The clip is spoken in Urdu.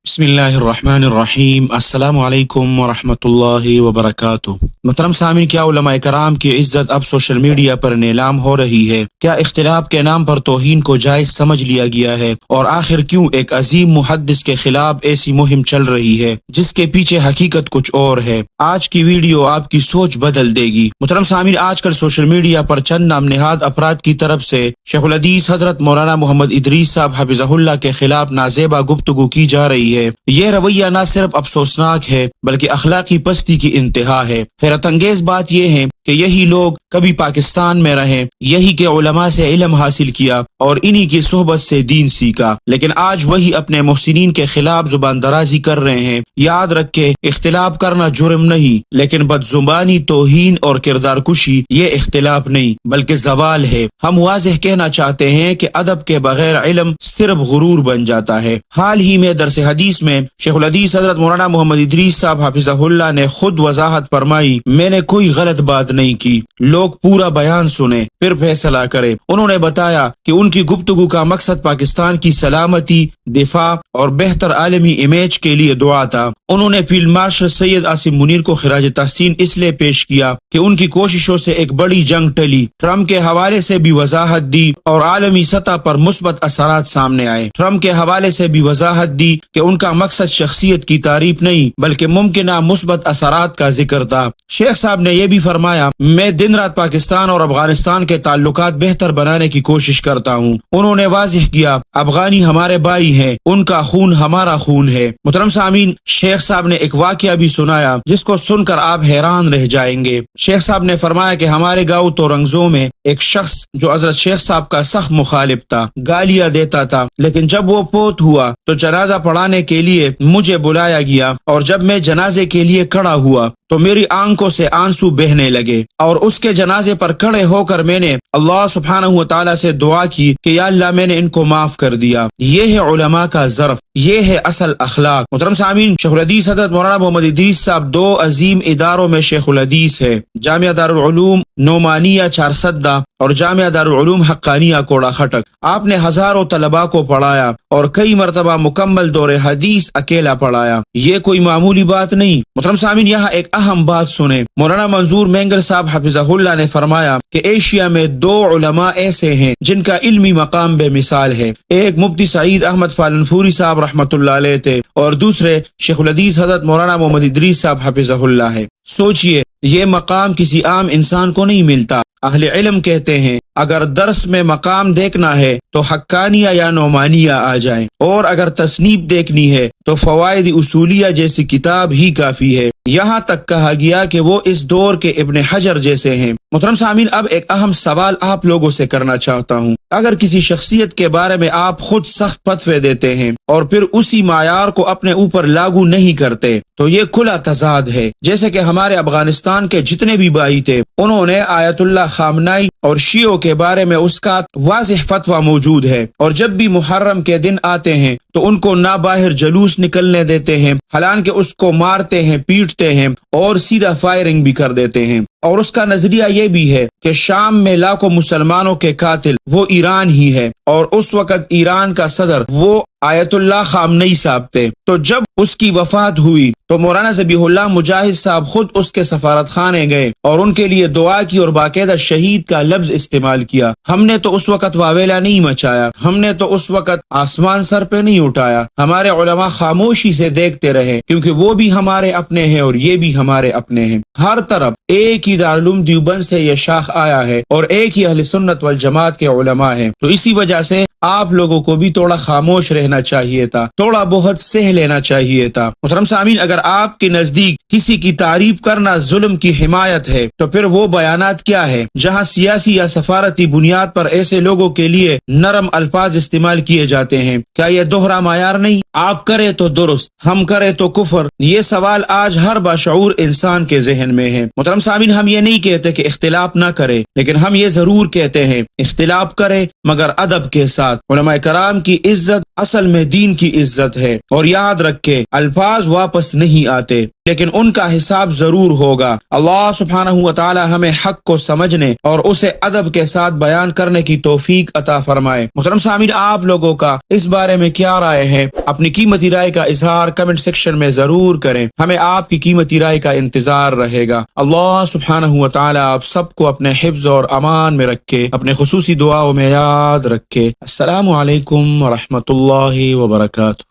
بسم اللہ الرحمن الرحیم۔ السلام علیکم ورحمۃ اللہ وبرکاتہ۔ محترم سامعین، کیا علماء کرام کی عزت اب سوشل میڈیا پر نیلام ہو رہی ہے؟ کیا اختلاف کے نام پر توہین کو جائز سمجھ لیا گیا ہے؟ اور آخر کیوں ایک عظیم محدث کے خلاف ایسی مہم چل رہی ہے جس کے پیچھے حقیقت کچھ اور ہے؟ آج کی ویڈیو آپ کی سوچ بدل دے گی۔ محترم سامعین، آج کل سوشل میڈیا پر چند نام نہاد افراد کی طرف سے شیخ الحدیث حضرت مولانا محمد ادریس صاحب حفظہ اللہ کے خلاف نازیبا گفتگو کی جا رہی ہے۔ یہ رویہ نہ صرف افسوسناک ہے بلکہ اخلاقی پستی کی انتہا ہے۔ حیرت انگیز بات یہ ہے کہ یہی لوگ کبھی پاکستان میں رہے، یہی کے علماء سے علم حاصل کیا اور انہی کی صحبت سے دین سیکھا، لیکن آج وہی اپنے محسنین کے خلاف زبان درازی کر رہے ہیں۔ یاد رکھے، اختلاف کرنا جرم نہیں، لیکن بد زبانی، توہین اور کردار کشی یہ اختلاف نہیں بلکہ زوال ہے۔ ہم واضح کہنا چاہتے ہیں کہ ادب کے بغیر علم صرف غرور بن جاتا ہے۔ حال ہی میں درس حدیث میں شیخ الحدیث حضرت مولانا محمد ادریس صاحب حفظہ اللہ نے خود وضاحت فرمائی، میں نے کوئی غلط بات نہیں کی، لوگ پورا بیان سنیں پھر فیصلہ کریں۔ انہوں نے بتایا کہ ان کی گفتگو کا مقصد پاکستان کی سلامتی، دفاع اور بہتر عالمی امیج کے لیے دعا تھا۔ انہوں نے فیلڈ مارشل سید عاصم منیر کو خراج تحسین اس لیے پیش کیا کہ ان کی کوششوں سے ایک بڑی جنگ ٹلی، ٹرمپ کے حوالے سے بھی وضاحت دی اور عالمی سطح پر مثبت اثرات سامنے آئے۔ ٹرمپ کے حوالے سے بھی وضاحت دی کہ ان کا مقصد شخصیت کی تعریف نہیں بلکہ ممکنہ مثبت اثرات کا ذکر تھا۔ شیخ صاحب نے یہ بھی فرمایا، میں دن رات پاکستان اور افغانستان کے تعلقات بہتر بنانے کی کوشش کرتا ہوں۔ انہوں نے واضح کیا، افغانی ہمارے بھائی ہیں، ان کا خون ہمارا خون ہے۔ محترم سامعین، شیخ صاحب نے ایک واقعہ بھی سنایا جس کو سن کر آپ حیران رہ جائیں گے۔ شیخ صاحب نے فرمایا کہ ہمارے گاؤں تو رنگزوں میں ایک شخص جو حضرت شیخ صاحب کا سخت مخالف تھا، گالیاں دیتا تھا، لیکن جب وہ فوت ہوا تو جنازہ پڑھانے کے لیے مجھے بلایا گیا، اور جب میں جنازے کے لیے کھڑا ہوا تو میری آنکھوں سے آنسو بہنے لگے، اور اس کے جنازے پر کھڑے ہو کر میں نے اللہ سبحانہ و تعالیٰ سے دعا کی کہ یا اللہ میں نے ان کو معاف کر دیا۔ یہ ہے علماء کا ظرف، یہ ہے اصل اخلاق۔ محترم سامعین، شیخ الحدیث حضرت مولانا محمد ادریس صاحب دو عظیم اداروں میں شیخ الحدیث ہے، جامعہ دارالعلوم نعمانیہ چارسدہ اور جامعہ دارالعلوم حقانیہ کوڑا خٹک۔ آپ نے ہزاروں طلباء کو پڑھایا اور کئی مرتبہ مکمل دور حدیث اکیلا پڑھایا، یہ کوئی معمولی بات نہیں۔ محترم سامعین، یہاں ایک اہم بات سنیں۔ مولانا منظور مینگر صاحب حفظہ اللہ نے فرمایا کہ ایشیا میں دو علماء ایسے ہیں جن کا علمی مقام بے مثال ہے، ایک مفتی سعید احمد فالنپوری صاحب رحمۃ اللہ علیہ تھے اور دوسرے شیخ الحدیث حضرت مولانا محمد ادریس صاحب حفظہ اللہ ہے۔ سوچئے، یہ مقام کسی عام انسان کو نہیں ملتا۔ اہل علم کہتے ہیں اگر درس میں مقام دیکھنا ہے تو حقانیہ یا نعمانیہ آ جائیں، اور اگر تصنیف دیکھنی ہے تو فوائد اصولیہ جیسی کتاب ہی کافی ہے۔ یہاں تک کہا گیا کہ وہ اس دور کے ابن حجر جیسے ہیں۔ محترم سامعین، اب ایک اہم سوال آپ لوگوں سے کرنا چاہتا ہوں۔ اگر کسی شخصیت کے بارے میں آپ خود سخت فتوے دیتے ہیں اور پھر اسی معیار کو اپنے اوپر لاگو نہیں کرتے تو یہ کھلا تضاد ہے۔ جیسے کہ ہمارے افغانستان کے جتنے بھی بھائی تھے، انہوں نے آیت اللہ خامنائی اور شیعوں کے بارے میں اس کا واضح فتویٰ موجود ہے، اور جب بھی محرم کے دن آتے ہیں تو ان کو نہ باہر جلوس نکلنے دیتے ہیں، حالانکہ اس کو مارتے ہیں، پیٹتے ہیں اور سیدھا فائرنگ بھی کر دیتے ہیں۔ اور اس کا نظریہ یہ بھی ہے کہ شام میں لاکھوں مسلمانوں کے قاتل وہ ایران ہی ہے، اور اس وقت ایران کا صدر وہ آیت اللہ خامنئی صاحب تھے۔ تو جب اس کی وفات ہوئی تو مولانا ذبیح اللہ مجاہد صاحب خود اس کے سفارت خانے گئے اور ان کے لیے دعا کی اور باقاعدہ شہید کا لفظ استعمال کیا۔ ہم نے تو اس وقت واویلا نہیں مچایا، ہم نے تو اس وقت آسمان سر پہ نہیں اٹھایا، ہمارے علماء خاموشی سے دیکھتے رہے، کیونکہ وہ بھی ہمارے اپنے ہیں اور یہ بھی ہمارے اپنے ہیں۔ ہر طرف ایک ہی دارالعلوم دیوبند سے یہ شاخ آیا ہے اور ایک ہی اہل سنت والجماعت کے علماء ہیں، تو اسی وجہ سے آپ لوگوں کو بھی تھوڑا خاموش رہنا چاہیے تھا، تھوڑا بہت سہ لینا چاہیے تھا۔ محترم سامعین، اگر آپ کے نزدیک کسی کی تعریف کرنا ظلم کی حمایت ہے تو پھر وہ بیانات کیا ہے جہاں سیاسی یا سفارتی بنیاد پر ایسے لوگوں کے لیے نرم الفاظ استعمال کیے جاتے ہیں؟ کیا یہ دوہرا معیار نہیں؟ آپ کرے تو درست، ہم کرے تو کفر، یہ سوال آج ہر باشعور انسان کے ذہن میں ہے۔ محترم سامعین، ہم یہ نہیں کہتے کہ اختلاف نہ کرے، لیکن ہم یہ ضرور کہتے ہیں اختلاف کرے مگر ادب کے ساتھ۔ علماء کرام کی عزت اصل میں دین کی عزت ہے، اور یاد رکھے الفاظ واپس نہیں آتے، لیکن ان کا حساب ضرور ہوگا۔ اللہ سبحانہ و تعالی ہمیں حق کو سمجھنے اور اسے ادب کے ساتھ بیان کرنے کی توفیق عطا فرمائے۔ محترم سامعین، آپ لوگوں کا اس بارے میں کیا رائے ہے؟ اپنی قیمتی رائے کا اظہار کمنٹ سیکشن میں ضرور کریں، ہمیں آپ کی قیمتی رائے کا انتظار رہے گا۔ اللہ سبحانہ و تعالی آپ سب کو اپنے حفظ اور امان میں رکھے، اپنے خصوصی دعاؤں میں یاد رکھے۔ السلام علیکم ورحمۃ اللہ وبرکاتہ۔